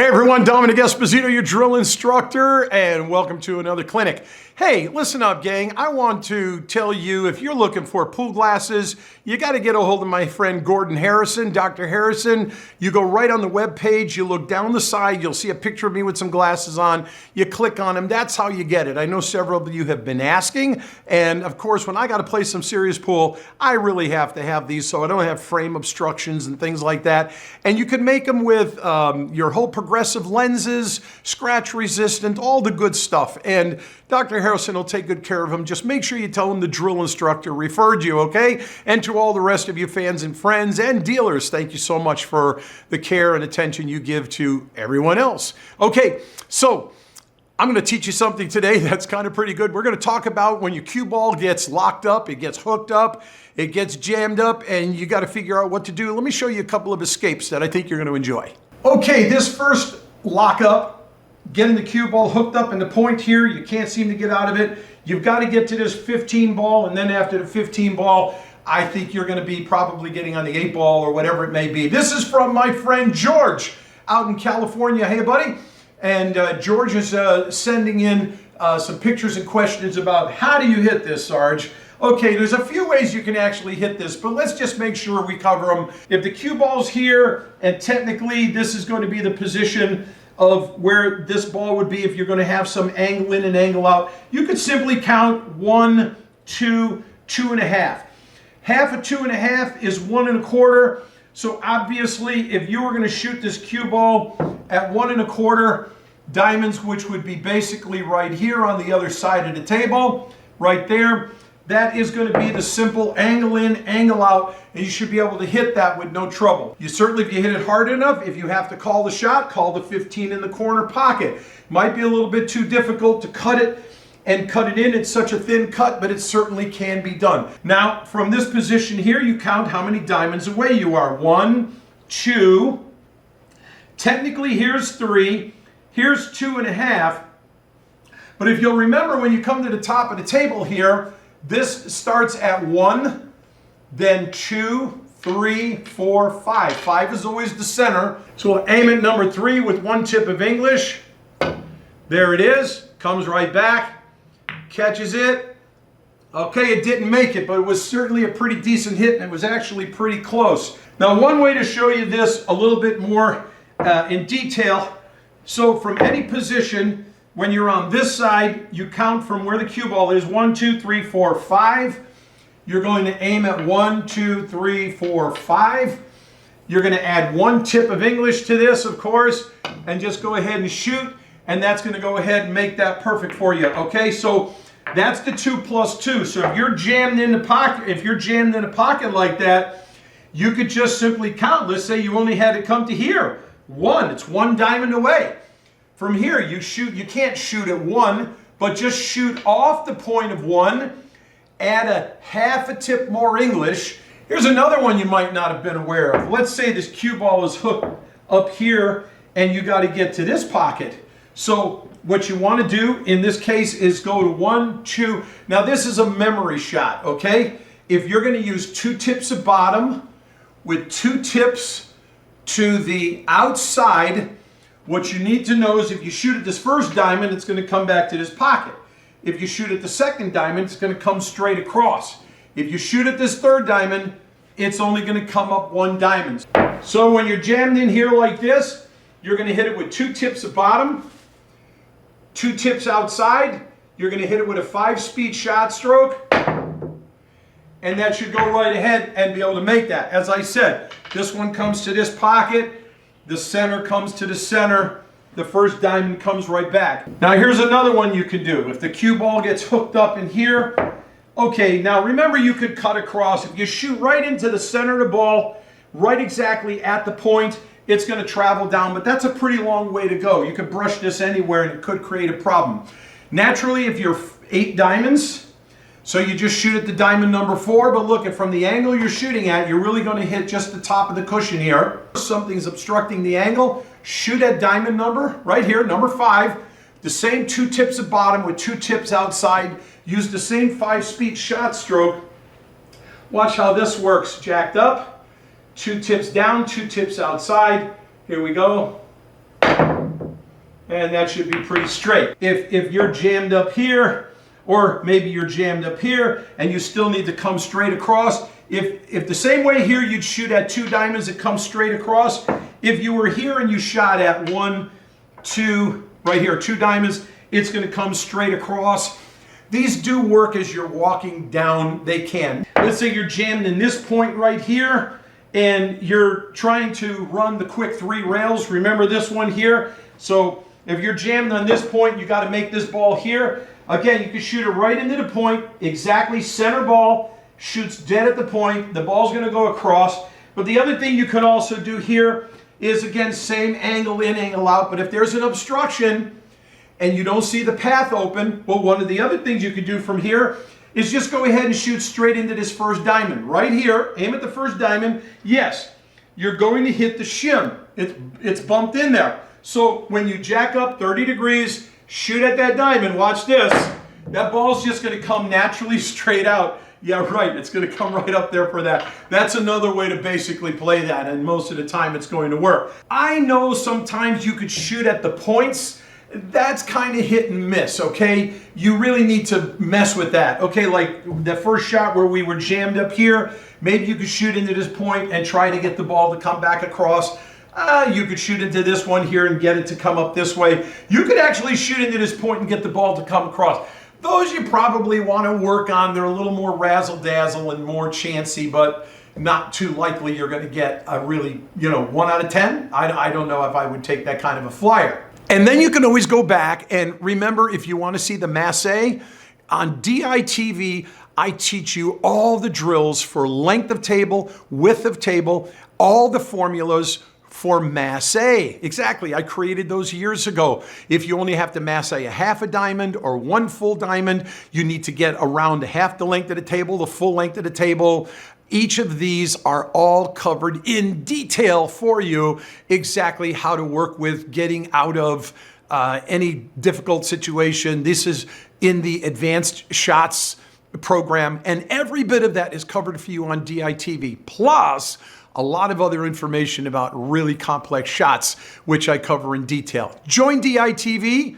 Hey everyone, Dominic, your drill instructor, and welcome to another clinic. Hey, listen up, gang. I want to tell you, if you're looking for pool glasses, you got to get a hold of my friend Gordon Harrison, Dr. Harrison. You go right on the web page, you look down the side, you'll see a picture of me with some glasses on. You click on them. That's how you get it. I know several of you have been asking, and of course, when I got to play some serious pool, I really have to have these so I don't have frame obstructions and things like that. And you can make them with your whole progressive lenses, scratch resistant, all the good stuff. And Dr. Harrison will take good care of them. Just make sure you tell him the drill instructor referred you, okay? And to all the rest of you fans and friends and dealers, thank you so much for the care and attention you give to everyone else. Okay, so I'm going to teach you something today that's kind of pretty good. We're going to talk about when your cue ball gets locked up, it gets hooked up, it gets jammed up, and you got to figure out what to do. Let me show you a couple of escapes that I think you're going to enjoy. Okay, this first lockup, getting the cue ball hooked up in the point here, you can't seem to get out of it. You've got to get to this 15 ball, and then after the 15 ball, I think you're going to be probably getting on the 8 ball or whatever it may be. This is from my friend George out in California. Hey, buddy. And George is sending in some pictures and questions about how do you hit this, Sarge? Okay, there's a few ways you can actually hit this, but let's just make sure we cover them. If the cue ball's here, and technically this is going to be the position of where this ball would be if you're going to have some angle in and angle out, you could simply count 1, 2, 2.5. Half of 2.5 is 1 1/4. So obviously, if you were going to shoot this cue ball at 1 1/4 diamonds, which would be basically right here on the other side of the table, right there, that is going to be the simple angle in, angle out, and you should be able to hit that with no trouble. You certainly, if you hit it hard enough, if you have to call the shot, call the 15 in the corner pocket. Might be a little bit too difficult to cut it and cut it in. It's such a thin cut, but it certainly can be done. Now, from this position here, you count how many diamonds away you are. 1, 2, technically here's 3, here's 2.5, but if you'll remember when you come to the top of the table here, this starts at 1, then 2, 3, 4, 5. 5 is always the center. So we'll aim at number 3 with 1 tip of English. There it is. Comes right back. Catches it. Okay, it didn't make it, but it was certainly a pretty decent hit, and it was actually pretty close. Now, one way to show you this a little bit more in detail. So from any position, when you're on this side, you count from where the cue ball is. 1, 2, 3, 4, 5. You're going to aim at 1, 2, 3, 4, 5. You're going to add 1 tip of English to this, of course, and just go ahead and shoot. And that's going to go ahead and make that perfect for you. Okay, so that's the 2 plus 2. So if you're jammed in the pocket, like that, you could just simply count. Let's say you only had to come to here. 1. It's 1 diamond away. From here, you can't shoot at 1, but just shoot off the point of 1, add a half a tip more English. Here's another one you might not have been aware of. Let's say this cue ball is hooked up here, and you got to get to this pocket. So what you want to do in this case is go to 1, 2. Now this is a memory shot, okay? If you're going to use 2 tips of bottom with 2 tips to the outside, what you need to know is if you shoot at this first diamond, it's going to come back to this pocket. If you shoot at the second diamond, it's going to come straight across. If you shoot at this third diamond, it's only going to come up 1 diamond. So when you're jammed in here like this, you're going to hit it with 2 tips of bottom, 2 tips outside. You're going to hit it with a 5-speed shot stroke, and that should go right ahead and be able to make that. As I said, this one comes to this pocket, the center comes to the center, the first diamond comes right back. Now here's another one you can do. If the cue ball gets hooked up in here, okay, now remember you could cut across. If you shoot right into the center of the ball, right exactly at the point, it's going to travel down, but that's a pretty long way to go. You could brush this anywhere and it could create a problem. Naturally, if you're 8 diamonds, so you just shoot at the diamond number 4, but look, from the angle you're shooting at, you're really going to hit just the top of the cushion here. If something's obstructing the angle, shoot at diamond number, right here, number 5. The same 2 tips at bottom with 2 tips outside. Use the same 5-speed shot stroke. Watch how this works. Jacked up, 2 tips down, 2 tips outside. Here we go. and that should be pretty straight. If you're jammed up here, or maybe you're jammed up here and you still need to come straight across, if the same way here you'd shoot at 2 diamonds that come straight across, if you were here and you shot at 1, 2, right here, 2 diamonds, it's going to come straight across. These do work as you're walking down, they can. Let's say you're jammed in this point right here and you're trying to run the quick 3 rails. Remember this one here? So if you're jammed on this point, you got to make this ball here. Again, you can shoot it right into the point, exactly center ball, shoots dead at the point. The ball's going to go across. But the other thing you can also do here is, again, same angle in, angle out. But if there's an obstruction and you don't see the path open, well, one of the other things you could do from here is just go ahead and shoot straight into this first diamond. Right here, aim at the first diamond. Yes, you're going to hit the shim. It's bumped in there. So when you jack up 30 degrees, shoot at that diamond, watch this. That ball's just going to come naturally straight out. Yeah, right, it's going to come right up there for that. That's another way to basically play that, and most of the time it's going to work. I know sometimes you could shoot at the points. That's kind of hit and miss, okay? You really need to mess with that, okay? Like the first shot where we were jammed up here, maybe you could shoot into this point and try to get the ball to come back across. You could shoot into this one here and get it to come up this way. You could actually shoot into this point and get the ball to come across. Those you probably want to work on. They're a little more razzle-dazzle and more chancy, but not too likely you're going to get a really, 1 out of 10. I don't know if I would take that kind of a flyer. And then you can always go back and remember, if you want to see the masse, on DITV, I teach you all the drills for length of table, width of table, all the formulas for masse. Exactly, I created those years ago. If you only have to masse a half a diamond or 1 full diamond, you need to get around half the length of the table, the full length of the table. Each of these are all covered in detail for you, exactly how to work with getting out of any difficult situation. This is in the Advanced Shots program, and every bit of that is covered for you on DITV. Plus, a lot of other information about really complex shots, which I cover in detail. Join DITV.